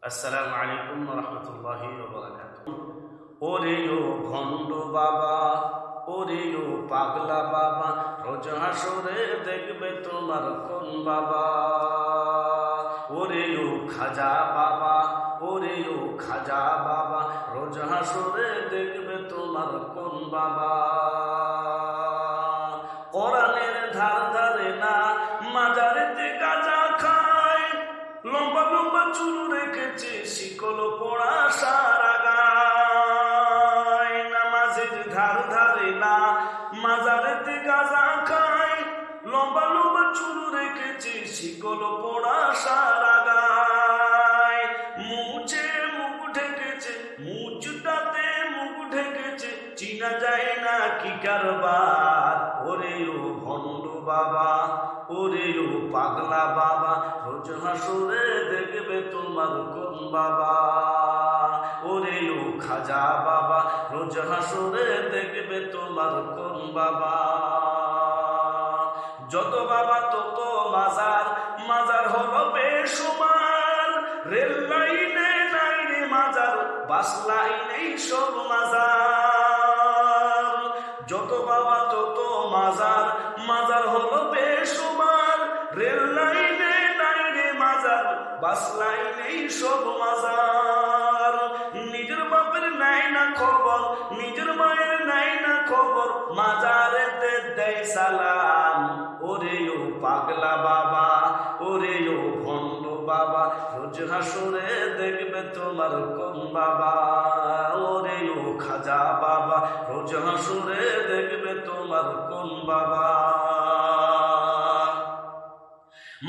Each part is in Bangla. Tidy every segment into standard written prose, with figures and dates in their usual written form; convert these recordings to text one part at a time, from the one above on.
আসসালামু আলাইকুম ওয়া রাহমাতুল্লাহি ওয়া বারাকাতুহু। ওরে ও ভণ্ড বাবা, ওরে ও পাগলা বাবা, রোজ হাসরে দেখবে তোমার কোন বাবা। ওরে ও খাজা বাবা, ওরে ও খাজা বাবা, রোজ হাসরে দেখবে তোমার কোন বাবা। কোরআনের ধার ধারে না, মাজারেতে গাঁজা খায়, লম্বা লম্বা চুল রেখেছে শিকল পোড়া সারা গায়। নামাজের ধার ধারে না, মাজারেতে গাঁজা খায়, লম্বা লম্বা চুল রেখেছে শিকল পোড়া সারা গায়। মুছে মুখ ঢেকেছে, মুচটাতে মুখ ঢেকেছে, চিনা যায় না কি কারবার। ওরে ও ভণ্ড বাবা, ওরে ও পাগলা বাবা, রোজ হাসরে দেখবে তোমার কোন বাবা। ওরে ও খাজা বাবা, রোজ হাসরে দেখবে তোমার কোন বাবা। যত বাবা তত মাজার, মাজার হলো বেসুমার। রেল লাইনে নাই রে মাজার, বাস লাইনেই সব মাজার। যত বাবা তত মাজার, মাজার হলো বেসুমার। রেল লাইনে নাই রে মাজার, বাস লাইনেই সব মাজার। নিজের বাপের নাই না খবর, নিজের মায়ের নাই না খবর, মাজারেতে দেয় সালাম। ওরে ও পাগলা বাবা, ওরে ও ভণ্ড বাবা, রোজ হাসরে দেখবে তোমার কোন বাবা। ওরে ও খাজা বাবা, রোজ হাসরে দেখবে তোমার কোন বাবা।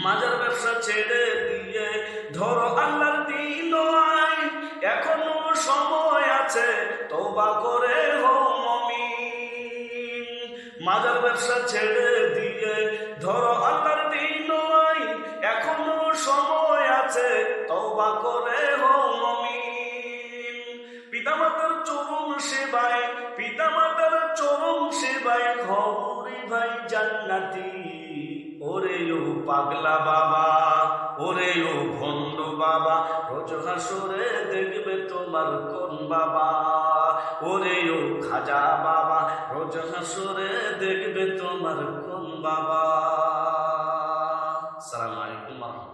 মাজার ব্যবসা ছেড়ে দিয়ে ধরো আল্লাহর দিন আইন, এখনো সময় আছে তওবা করে হও মুমিন। মাজার ব্যবসা ছেড়ে দিয়ে ধরো আল্লাহর দিন আইন, এখনো সময় আছে তওবা করে হও মুমিন। পিতামাতার চরম সেবায়, পিতামাতার চরম সেবায় হরি ভাই জান্নাতি। ওরে ও পাগলা বাবা, ওরে ও ভণ্ড বাবা, রোজ হাসরে দেখবে তোমার কোন বাবা। ওরে ও খাজা বাবা, রোজ হাসরে দেখবে তোমার কোন বাবা। আসসালামু আলাইকুম।